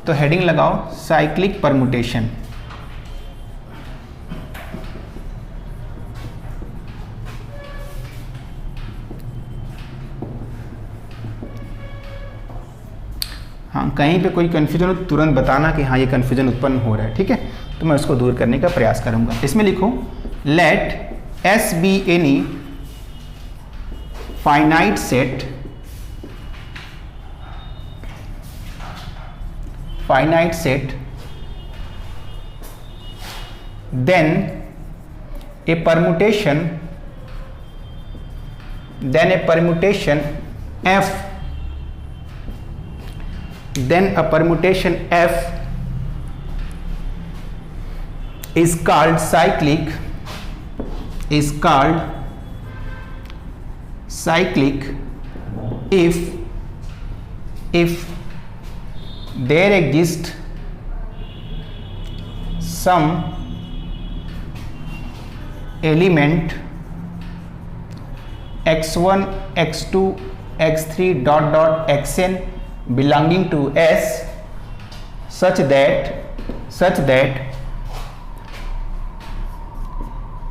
तो हेडिंग लगाओ cyclic permutation. हाँ, कहीं पे कोई कन्फ्यूजन हो तुरंत बताना कि हाँ ये कन्फ्यूजन उत्पन्न हो रहा है, ठीक है, तो मैं उसको दूर करने का प्रयास करूंगा। इसमें लिखो let S be any finite set, finite set, then a permutation f, is called cyclic, if there exists some element x1 x2 x3 dot dot xn belonging to S such that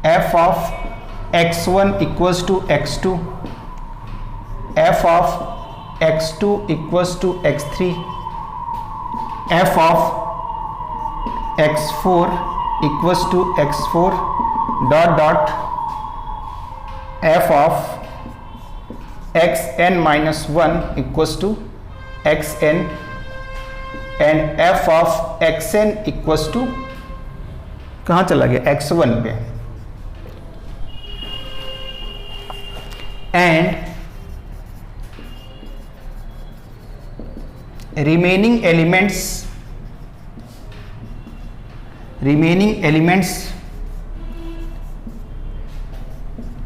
f of x1 equals to x2, f of x2 equals to x3, f of x4 equals to x4 dot dot f of xn minus 1 equals to xn and f of xn equals to कहाँ चला गया x1 पे, and remaining elements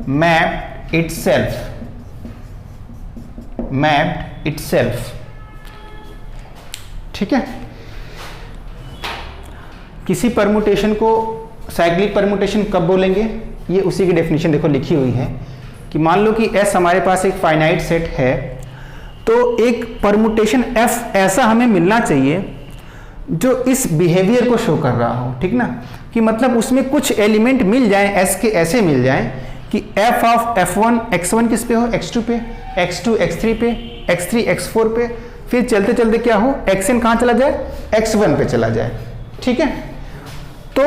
mapped itself, ठीक है। किसी permutation को cyclic permutation कब बोलेंगे, ये उसी की डेफिनेशन देखो लिखी हुई है कि मान लो कि S हमारे पास एक फाइनाइट सेट है, तो एक परमुटेशन F ऐसा हमें मिलना चाहिए जो इस बिहेवियर को शो कर रहा हो, ठीक ना, कि मतलब उसमें कुछ एलिमेंट मिल जाएं S के, ऐसे मिल जाएं कि f ऑफ f1 x1 किस पे हो, x2 पे, x2 x3 पे, x3 x4 पे, फिर चलते चलते क्या हो xn कहाँ चला जाए, x1 पे चला जाए, ठीक है। तो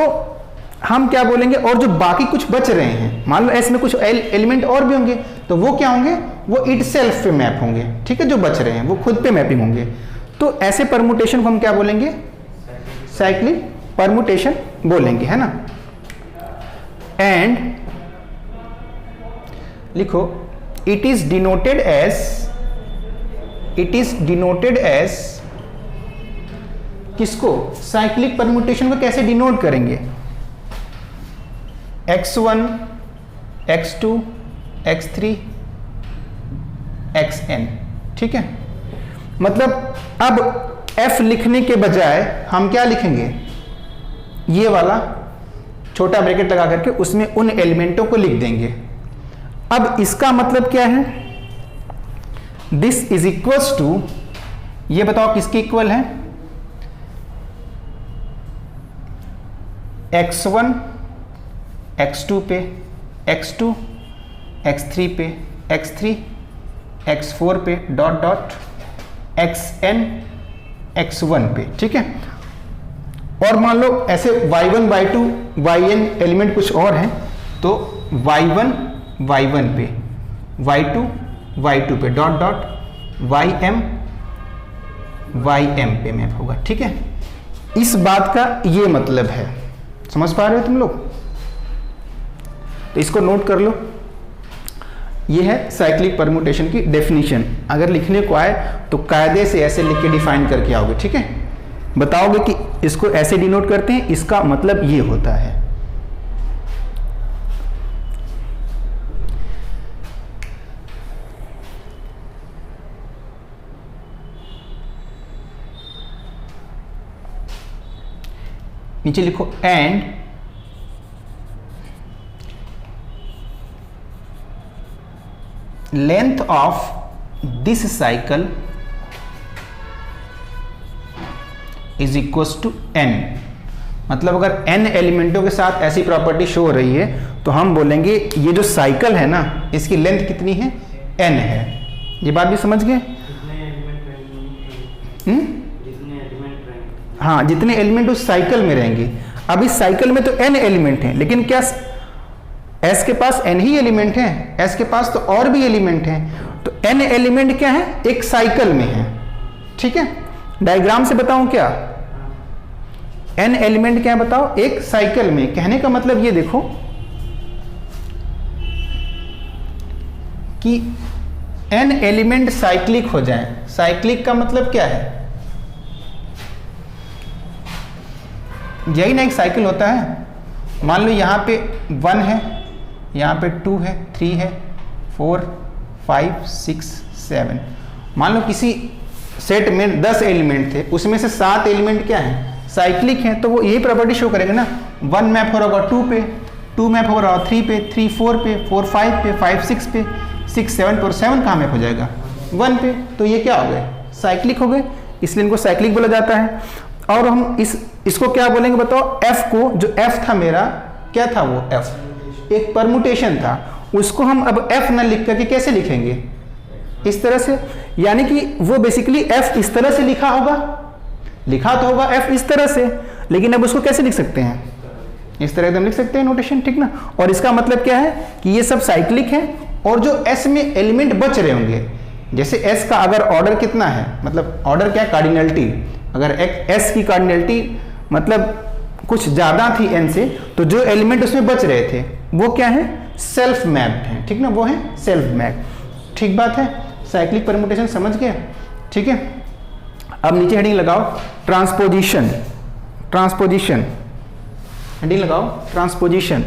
हम क्या बोलेंगे, और जो बाकी कुछ बच रहे हैं, मान लो S में कुछ एलिमेंट और भी होंगे, तो वो क्या होंगे, वो इटसेल्फ पे मैप होंगे, ठीक है, जो बच रहे हैं वो खुद पे मैपिंग होंगे। तो ऐसे परमुटेशन को हम क्या बोलेंगे, साइक्लिक परमुटेशन बोलेंगे, है ना। एंड लिखो इट इज डिनोटेड एज किसको, साइक्लिक परमुटेशन को कैसे डिनोट करेंगे, x1 x2 x3 xn, ठीक है। मतलब अब f लिखने के बजाय हम क्या लिखेंगे, ये वाला छोटा ब्रैकेट लगा करके उसमें उन एलिमेंटों को लिख देंगे। अब इसका मतलब क्या है, दिस इज इक्वल्स टू, ये बताओ किसके इक्वल है, x1 x2 पे, x2 x3 पे, x3 x4 पे डॉट डॉट xn x1 पे, ठीक है। और मान लो ऐसे y1 y2 yn एलिमेंट कुछ और हैं, तो y1 y1 पे, y2 y2 पे डॉट डॉट ym ym पे मैप होगा, ठीक है। इस बात का ये मतलब है, समझ पा रहे हो तुम लोग, तो इसको नोट कर लो। ये है साइक्लिक परमुटेशन की डेफिनेशन। अगर लिखने को आए तो कायदे से ऐसे लिख के डिफाइन करके आओगे, ठीक है, बताओगे कि इसको ऐसे डिनोट करते हैं, इसका मतलब ये होता है। नीचे लिखो and length of this cycle is equals to n। मतलब अगर n एलिमेंटों के साथ ऐसी प्रॉपर्टी शो हो रही है तो हम बोलेंगे ये जो साइकिल है ना इसकी लेंथ कितनी है, n है। ये बात भी समझ गए? हाँ, जितने एलिमेंट उस साइकिल में रहेंगे। अब इस साइकिल में तो n एलिमेंट हैं, लेकिन क्या s के पास n ही एलिमेंट हैं? s के पास तो और भी एलिमेंट हैं। तो n एलिमेंट क्या है, एक साइकिल में है। ठीक है, डायग्राम से बताऊं क्या? n एलिमेंट क्या है बताओ, एक साइकिल में। कहने का मतलब ये देखो कि n एलिमेंट साइक्लिक हो जाए। साइक्लिक का मतलब क्या है? यही ना एक साइकिल होता है। मान लो यहाँ पे 1 है, यहाँ पे 2 है, 3 है, 4, 5, 6, 7। मान लो किसी सेट में 10 एलिमेंट थे, उसमें से 7 एलिमेंट क्या हैं, साइक्लिक हैं। तो वो यही प्रॉपर्टी शो करेंगे ना। 1 मैप हो रहा होगा 2 पे, 2 मैप हो रहा होगा 3 पे, 3 4 पे, 4 5 पे, 5 6 पे, 6 7 पे, और 7 कहाँ मैप हो जाएगा, 1 पे। तो ये क्या हो गए, साइक्लिक हो गए, इसलिए इनको साइक्लिक बोला जाता है। और हम इसको क्या बोलेंगे बताओ, f को, जो f था मेरा, क्या था वो f एक परमुटेशन था, उसको हम अब f न लिख करके कैसे लिखेंगे, इस तरह से। यानी कि वो बेसिकली f इस तरह से लिखा होगा, लिखा तो होगा f इस तरह से, लेकिन अब उसको कैसे लिख सकते हैं, इस तरह एकदम लिख सकते हैं नोटेशन, ठीक ना। और इसका मतलब क्या है कि ये सब साइक्लिक है, और जो s में एलिमेंट बच रहे होंगे, जैसे s का अगर ऑर्डर कितना है, मतलब ऑर्डर क्या है, कार्डिनलिटी। अगर s की कार्डिनलिटी मतलब कुछ ज़्यादा थी n से, तो जो एलिमेंट उसमें बच रहे थे वो क्या है, सेल्फ मैप्ड है, ठीक ना, वो है सेल्फ मैप्ड। ठीक बात है, साइक्लिक परमुटेशन समझ गए, ठीक है। अब नीचे हेडिंग लगाओ, ट्रांसपोजिशन। ट्रांसपोजिशन हेडिंग लगाओ, ट्रांसपोजिशन।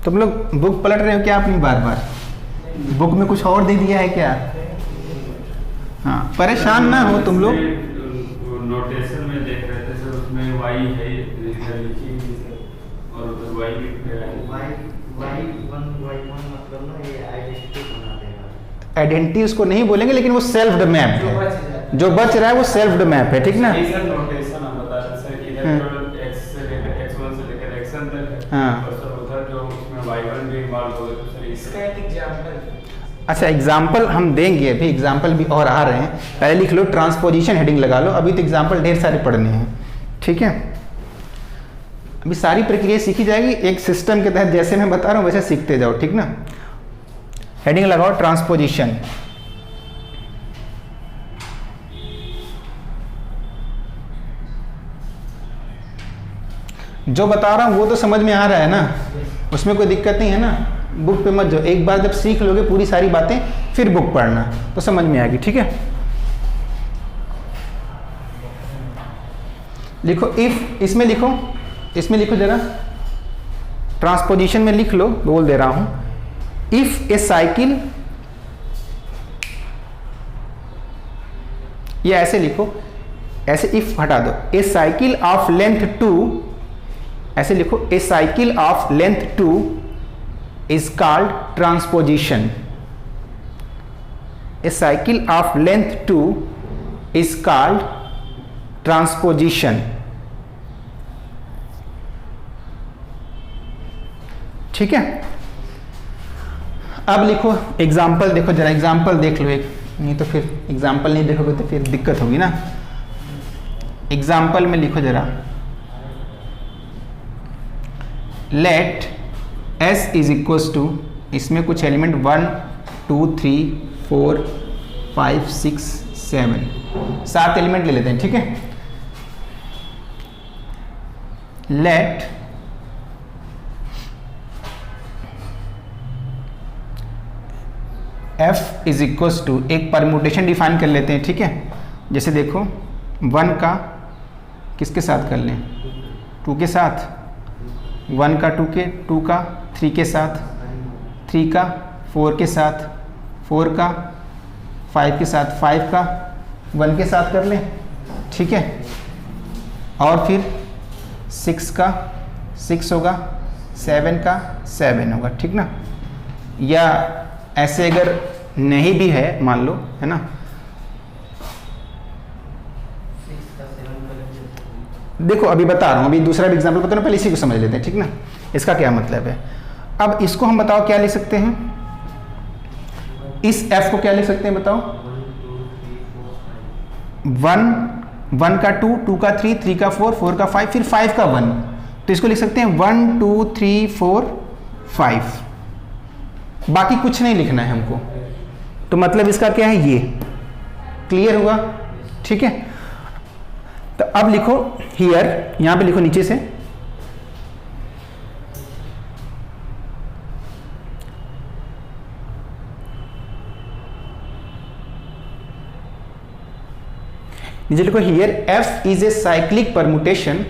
तुम लोग बुक पलट रहे हो क्या अपनी बार बार? बुक में कुछ और दे दिया है क्या? हाँ, परेशान ना हो तुम लोग। नोटेशन में देख रहे थे सर, उसमें y है लिखी और उधर y लिख गया है। y1 मतलब ना ये आइडेंटिटी बना देगा। आइडेंटिटी उसको नहीं बोलेंगे, लेकिन वो सेल्फ्ड मैप है, जो बच रहा है वो सेल्फ्ड मैप है, ठीक ना। सर नोटेशन हम बता रहे सर, इधर x से लेकर x1 से लेकर xn तक है। हाँ, और सर उधर जो उसमें y1 भी इन्वॉल्व हो गया, तो सर इसका एक एग्जांपल। अच्छा, एग्जाम्पल हम देंगे, अभी एग्जाम्पल भी और आ रहे हैं। पहले लिख लो ट्रांसपोजिशन हेडिंग लगा लो, अभी तो एग्जाम्पल ढेर सारे पढ़ने हैं, ठीक है। अभी सारी प्रक्रिया सीखी जाएगी एक सिस्टम के तहत, जैसे मैं बता रहा हूँ वैसे सीखते जाओ, ठीक ना। हेडिंग लगाओ ट्रांसपोजिशन। जो बता रहा हूँ वो तो समझ में आ रहा है ना, उसमें कोई दिक्कत नहीं है ना। बुक पे मत जाओ, एक बार जब सीख लोगे पूरी सारी बातें, फिर बुक पढ़ना तो समझ में आएगी, ठीक है। लिखो इफ, इसमें लिखो, इसमें लिखो जरा, ट्रांसपोजिशन में लिख लो, बोल दे रहा हूं। इफ ए साइकिल, ये ऐसे लिखो, ऐसे इफ हटा दो, ए साइकिल ऑफ लेंथ 2, ऐसे लिखो, a cycle of length 2 is called transposition. A cycle of length 2 is called transposition. ठीक है। अब लिखो एग्जाम्पल, देखो जरा एग्जाम्पल देख लो एक, नहीं तो फिर एग्जाम्पल नहीं देखोगे तो फिर दिक्कत होगी ना। एग्जाम्पल में लिखो जरा, let s is equals to, इसमें कुछ एलिमेंट 1 2 3 4 5 6 7, 7 एलिमेंट ले लेते हैं, ठीक है। Let f is equals to, एक परम्यूटेशन डिफाइन कर लेते हैं, ठीक है। जैसे देखो 1 का किसके साथ कर लें, 2 के साथ, 1 का 2 के, 2 का 3 के साथ, 3 का 4 के साथ, 4 का 5 के साथ, 5 का 1 के साथ कर लें, ठीक है। और फिर 6 का 6 होगा, 7 का 7 होगा, ठीक ना। या ऐसे अगर नहीं भी है मान लो, है ना, 6 का 7 का देखो अभी बता रहा हूँ, अभी दूसरा भी एग्जाम्पल बता रहा हूँ, पहले इसी को समझ लेते हैं, ठीक ना। इसका क्या मतलब है, अब इसको हम बताओ क्या लिख सकते हैं, इस f को क्या लिख सकते हैं बताओ, 1 का 2, 2 का 3, 3 का 4, 4 का 5, फिर 5 का 1, तो इसको लिख सकते हैं 1 2 3 4 5, बाकी कुछ नहीं लिखना है हमको। तो मतलब इसका क्या है, ये क्लियर हुआ, ठीक है। तो अब लिखो हियर, यहां पे लिखो नीचे से, नीचे लिखो here f is a cyclic permutation,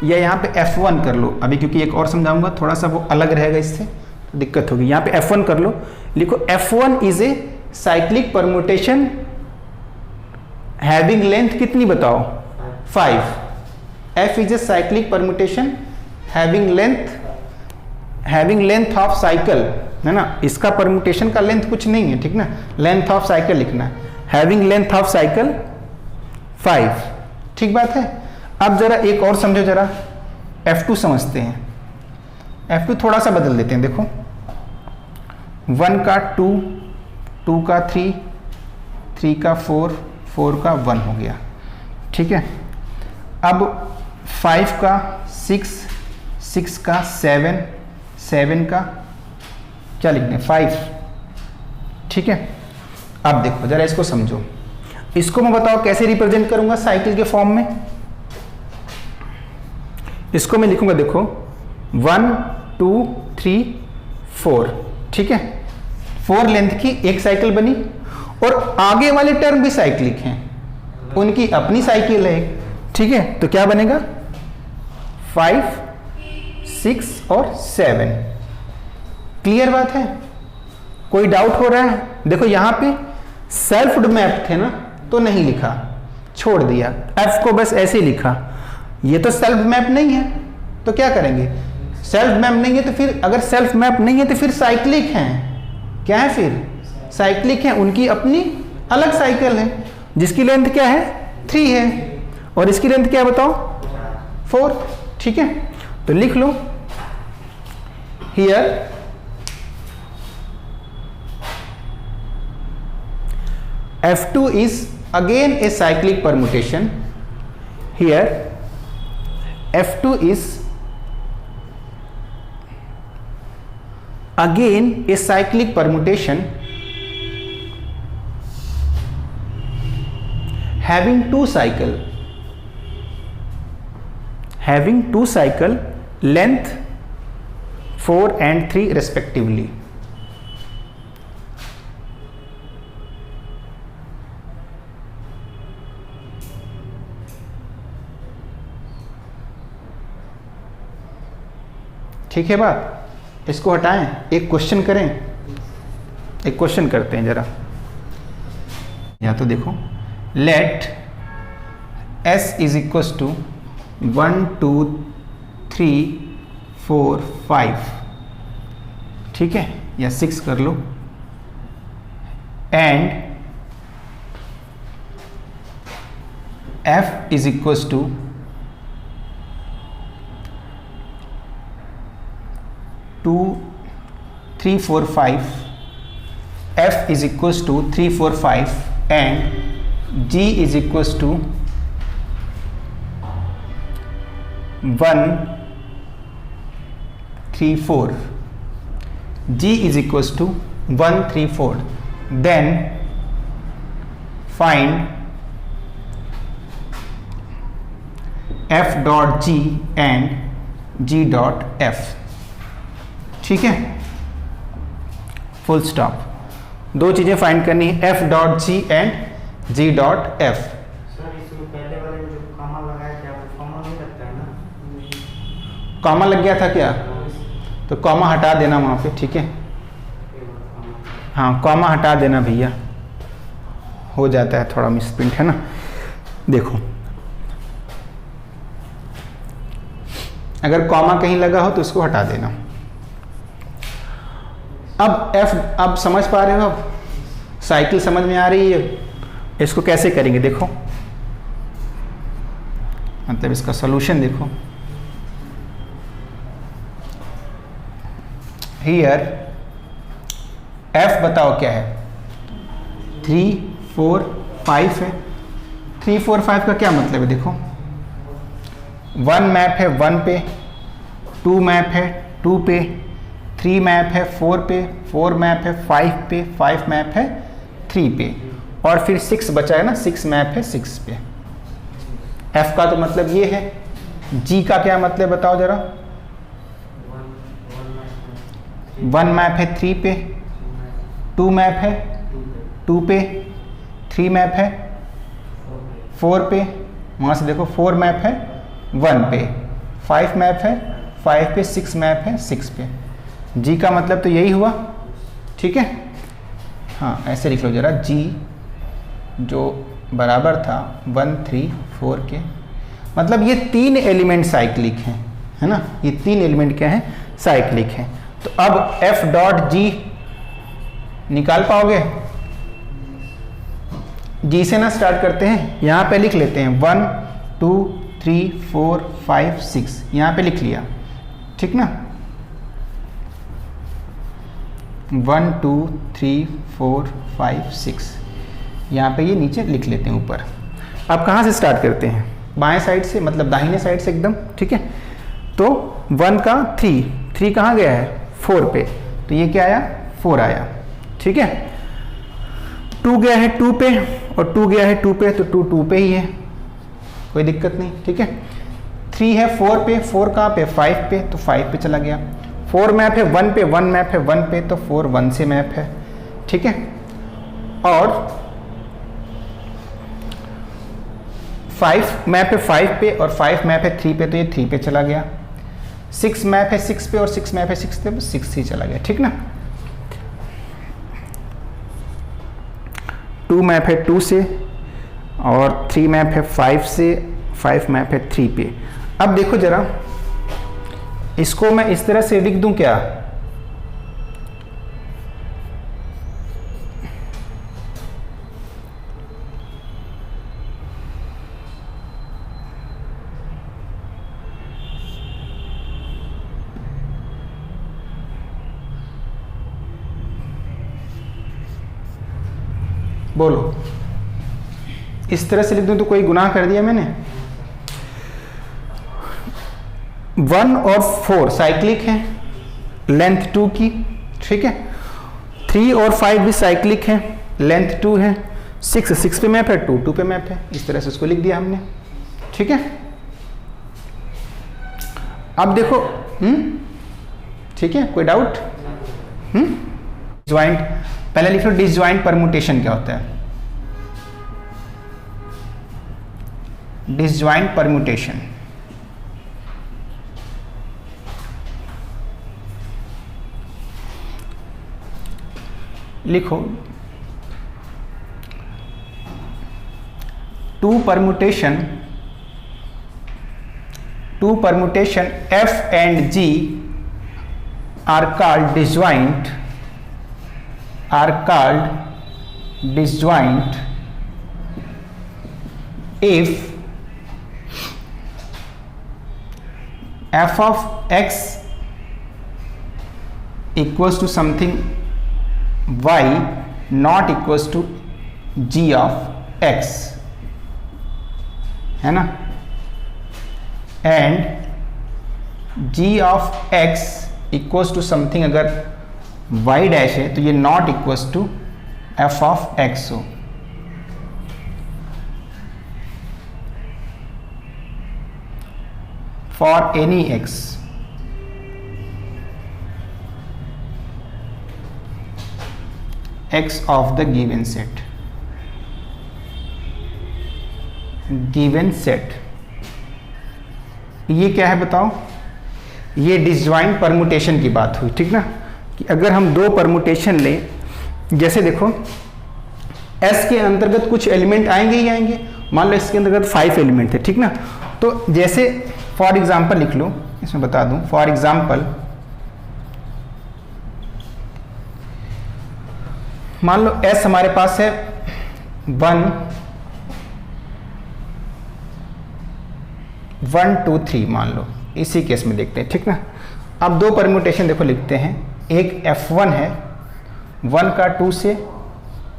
या यहां पे f1 कर लो अभी, क्योंकि एक और समझाऊंगा थोड़ा सा वो अलग रहेगा, इससे तो दिक्कत होगी। यहां पे f1 कर लो, लिखो f1 is a cyclic permutation having length कितनी बताओ, 5। f is a cyclic permutation having length of cycle, है ना, इसका परमुटेशन का लेंथ कुछ नहीं है, ठीक ना, लेंथ ऑफ साइकिल लिखना है, हैविंग लेंथ ऑफ साइकिल 5, ठीक बात है। अब जरा एक और समझो, जरा f2 समझते हैं, f2 थोड़ा सा बदल देते हैं, देखो 1 का 2, 2 का 3, 3 का 4, 4 का 1 हो गया, ठीक है। अब 5 का 6, 6 का 7, 7 का क्या लिखने 5, ठीक है। अब देखो जरा इसको समझो, इसको मैं बताओ कैसे रिप्रेजेंट करूंगा साइकिल के फॉर्म में। इसको मैं लिखूंगा, देखो 1 2 3 4, ठीक है, 4 लेंथ की एक साइकिल बनी, और आगे वाले टर्म भी साइक्लिक हैं, उनकी अपनी साइकिल है, ठीक है। तो क्या बनेगा 5 6 और 7, क्लियर बात है, कोई डाउट हो रहा है। देखो यहां पे सेल्फ मैप थे ना, तो नहीं लिखा, छोड़ दिया, f को बस ऐसे ही लिखा। ये तो सेल्फ मैप नहीं है, तो क्या करेंगे, सेल्फ मैप नहीं है तो फिर, अगर सेल्फ मैप नहीं है तो फिर साइक्लिक हैं, क्या है फिर साइक्लिक हैं, उनकी अपनी अलग साइकिल है, जिसकी लेंथ क्या है 3 है, और इसकी लेंथ क्या बताओ 4, ठीक है। तो लिख लो here f2 is again a cyclic permutation. Here f2 is again a cyclic permutation having two cycle length 4 and 3 respectively. ठीक है बात, इसको हटाएं, एक क्वेश्चन करें, एक क्वेश्चन करते हैं जरा, या तो देखो let s is equals to 1 2 3 4 5, ठीक है, या 6 कर लो, and f is equals to 2 3 4 5, f is equals to 3 4 5 and g is equals to 1 3 4, g is equals to 1 3 4, then find f dot g and g dot f, ठीक है, full stop. दो चीजें find करनी है, f dot G and g dot f। Sir इसमें पहले वाले में जो कॉमा लगाया था वो कॉमा नहीं लगता है ना, कॉमा लग गया था क्या, तो कॉमा हटा देना वहां पे, ठीक है, हाँ कॉमा हटा देना भैया, हो जाता है थोड़ा मिसप्रिंट, है ना। देखो अगर कॉमा कहीं लगा हो तो उसको हटा देना, अब एफ, अब समझ पा रहे हो, अब साइकिल समझ में आ रही है। इसको कैसे करेंगे देखो, मतलब इसका सॉल्यूशन देखो। हियर एफ बताओ क्या है, 3 4 5 है। 3 4 5 का क्या मतलब है देखो, 1 मैप है 1 पे, 2 मैप है 2 पे, 3 मैप है 4 पे, 4 मैप है 5 पे, 5 मैप है 3 पे, और फिर 6 बचा है ना, 6 मैप है 6 पे। एफ का तो मतलब ये है। जी का क्या मतलब बताओ जरा। 1 मैप है 3 पे, 2 मैप है 2 पे, 3 मैप है 4 पे, वहाँ से देखो 4 मैप है 1 पे, 5 मैप है 5 पे, 6 मैप है 6 पे। जी का मतलब तो यही हुआ, ठीक है। हाँ ऐसे लिख लो जरा, जी जो बराबर था 1 3 4 के, मतलब ये 3 एलिमेंट साइक्लिक हैं, है ना, ये 3 एलिमेंट क्या है, साइक्लिक हैं। तो अब एफ डॉट जी निकाल पाओगे। जी से ना स्टार्ट करते हैं, यहाँ पे लिख लेते हैं 1 2 3 4 5 6, यहाँ पे लिख लिया, ठीक ना। 1 2 3 4 5 6, यहाँ पे ये नीचे लिख लेते हैं ऊपर। अब कहाँ से स्टार्ट करते हैं, बाएं साइड से, मतलब दाहिने साइड से एकदम, ठीक है। तो 1 का 3 कहाँ गया है, 4 पे, तो ये क्या आया, 4 आया, ठीक है। 2 गया है 2 पे, और 2 गया है 2 पे, तो 2 2 पे ही है, कोई दिक्कत नहीं, ठीक है। 3 है 4 पे, 4 कहाँ पे, 5 पे, तो 5 पे चला गया। 4 मैप है 1 पे, 1 मैप है 1 पे, तो 4 1 से मैप है, ठीक है। और 5 मैप है 5 पे, और 5 मैप है 3 पे, तो ये 3 पे चला गया। 6 मैप है 6 पे, और 6 मैप है 6 पे, तो 6 ही चला गया, ठीक ना। 2 मैप है 2 से, और 3 मैप है 5 से, 5 मैप है 3 पे। अब देखो जरा, इसको मैं इस तरह से लिख दूं क्या, बोलो, इस तरह से लिख दूं तो कोई गुनाह कर दिया मैंने। 1 और 4 साइक्लिक हैं, लेंथ 2 की, ठीक है। 3 और 5 भी साइक्लिक हैं, लेंथ 2 है। 6 पे मैप है, 2 2 पे मैप है, इस तरह से उसको लिख दिया हमने, ठीक है। अब देखो, ठीक है, कोई डाउट? ज्वाइंट, पहले लिखो डिसज्वाइंट परमुटेशन क्या होता है। डिसज्वाइंट परमुटेशन, लिखो 2 permutation F and G are called disjoint, if f of x equals to something y not equals to g of x, है ना, and g of x equals to something अगर y dash है तो ये not equals to f of x हो। For any x x of the given set, ये क्या है बताओ, ये डिसज्वाइंट परमुटेशन की बात हुई, ठीक ना, कि अगर हम 2 परमुटेशन लें, जैसे देखो S के अंतर्गत कुछ एलिमेंट आएंगे ही आएंगे, मान लो इसके अंतर्गत 5 एलिमेंट थे, ठीक ना। तो जैसे फॉर एग्जांपल लिख लो, इसमें बता दूं, फॉर एग्जांपल मान लो S हमारे पास है 1 1 2 3, मान लो इसी केस में देखते हैं, ठीक ना। अब दो परम्यूटेशन देखो लिखते हैं, एक F1 है 1 का 2 से,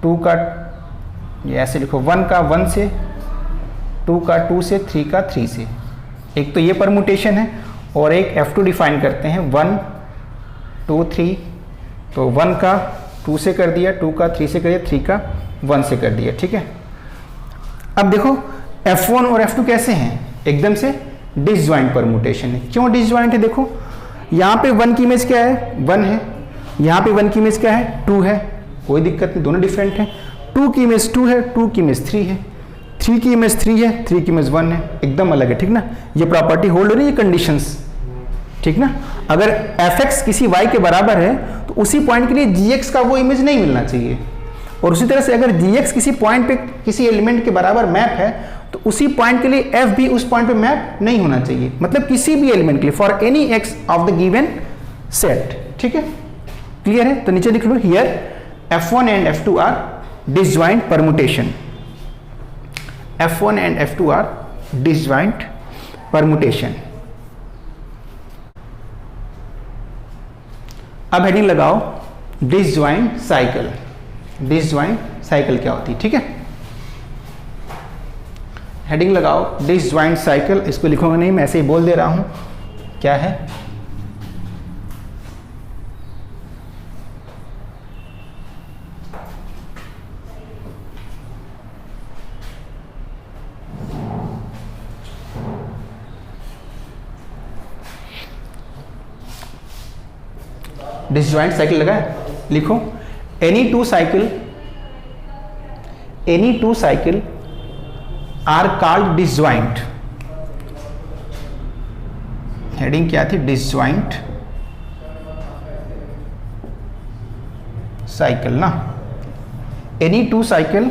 2 का, ये ऐसे लिखो 1 का 1 से, 2 का 2 से, 3 का 3 से। एक तो ये परम्यूटेशन है, और एक F2 डिफाइन करते हैं 1 2 3, तो 1 का 2 से कर दिया, 2 का 3 से कर दिया, 3 का 1 से कर दिया, ठीक है। अब देखो F1 और F2 कैसे हैं, एकदम से डिसजॉइंट परम्यूटेशन है। क्यों डिसजॉइंट है, देखो यहाँ पे 1 की इमेज क्या है, 1 है, यहाँ पे 1 की इमेज क्या है, 2 है, कोई दिक्कत नहीं, दोनों डिफरेंट हैं। 2 की इमेज 2 है, 2 की इमेज 3 है, 3 की इमेज 3 है, 3 की इमेज 1 है, एकदम अलग है, ठीक ना। ये प्रॉपर्टी होल्ड हो रही है, ये कंडीशंस, ठीक ना। अगर fx किसी y के बराबर है तो उसी पॉइंट के लिए gx का वो इमेज नहीं मिलना चाहिए, और उसी तरह से अगर gx किसी पॉइंट पे किसी एलिमेंट के बराबर मैप है तो उसी पॉइंट के लिए f भी उस पॉइंट पे मैप नहीं होना चाहिए, मतलब किसी भी एलिमेंट के लिए, for any x of the given set, ठीक है। क्लियर है, तो नीचे लिख लो, here f1 and f2 are disjoint permutation, f1 and f2 are disjoint permutation. अब हेडिंग लगाओ डिसजॉइंट साइकिल। डिसजॉइंट साइकिल क्या होती है, ठीक है। हेडिंग लगाओ डिसजॉइंट साइकिल, इसको लिखूंगा नहीं, मैं ऐसे ही बोल दे रहा हूं क्या है। डिसजॉइंट साइकिल लगा है, लिखो any two cycle are called disjoint. Heading क्या थी, डिसजॉइंट साइकिल ना। एनी टू साइकिल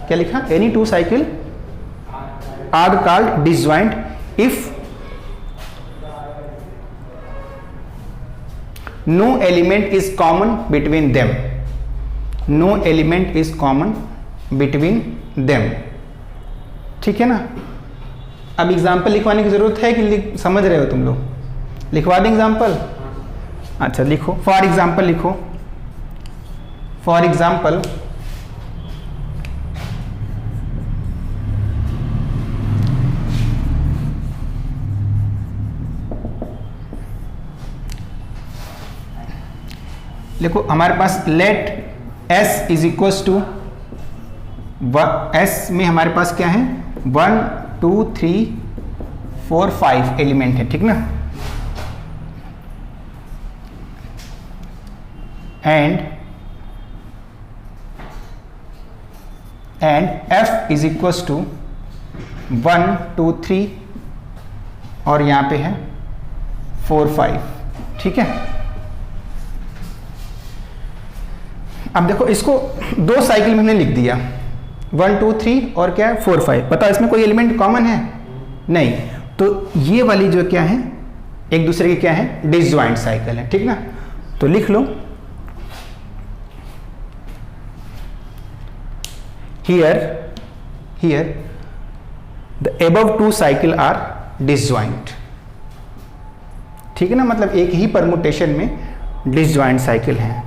क्या लिखा, any two cycle are called disjoint if no element is common between them, no element is common between them, ठीक है ना। अब example लिखवाने की जरूरत है कि समझ रहे हो तुम लोग, लिखवा दें एग्जाम्पल। अच्छा लिखो, फॉर एग्जाम्पल लिखो, फॉर एग्जाम्पल देखो हमारे पास let s is equals to, s में हमारे पास क्या है 1 2 3 4 5 एलिमेंट है, ठीक ना। And f is equals to 1 2 3 और यहाँ पे है 4 5, ठीक है। अब देखो इसको दो साइकिल में हमने लिख दिया, 1 2 3 और क्या है 4 5, बताओ इसमें कोई एलिमेंट कॉमन है नहीं, तो ये वाली जो क्या है एक दूसरे के क्या है डिसजॉइंट साइकिल है, ठीक ना। तो लिख लो here the above two cycle are disjoint, ठीक है ना, मतलब एक ही परम्यूटेशन में डिसजॉइंट साइकिल है।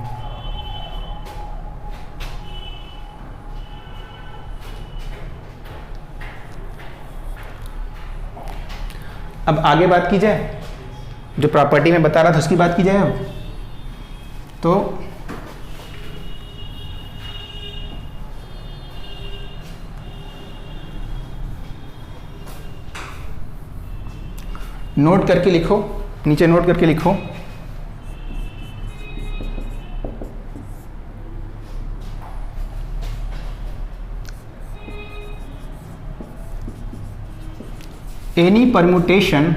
अब आगे बात की जाए, जो प्रॉपर्टी में बता रहा था उसकी बात की जाए। अब तो नोट करके लिखो, नीचे नोट करके लिखो, any permutation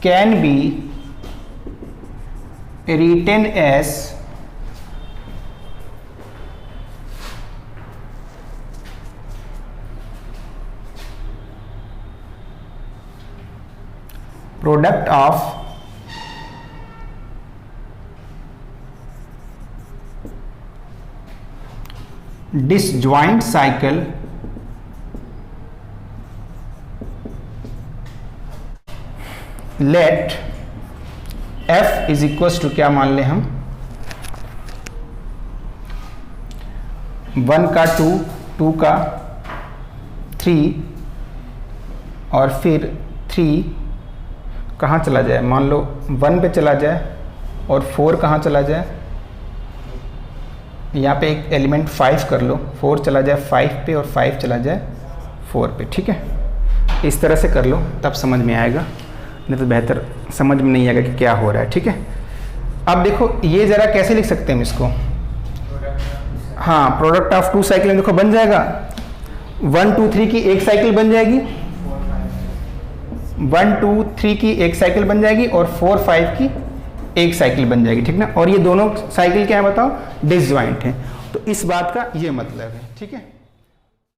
can be written as product of disjoint cycle let f is equals to क्या मान लें हम 1 का 2, 2 का 3 और फिर 3 कहाँ चला जाए, मान लो 1 पे चला जाए और 4 कहाँ चला जाए, यहाँ पे एक एलिमेंट 5 कर लो, 4 चला जाए 5 पे और 5 चला जाए 4 पे। ठीक है, इस तरह से कर लो तब समझ में आएगा, नहीं तो बेहतर समझ में नहीं आएगा कि क्या हो रहा है। ठीक है, अब देखो ये ज़रा कैसे लिख सकते हैं हम इसको, हाँ प्रोडक्ट ऑफ 2 साइकिल देखो बन जाएगा 1 2 3 की एक साइकिल बन जाएगी, 1 2 3 की एक साइकिल बन जाएगी और 4 5 की एक साइकिल बन जाएगी। ठीक ना, और ये दोनों साइकिल क्या है बताओ, डिसजॉइंट है। तो इस बात का ये मतलब है। ठीक है।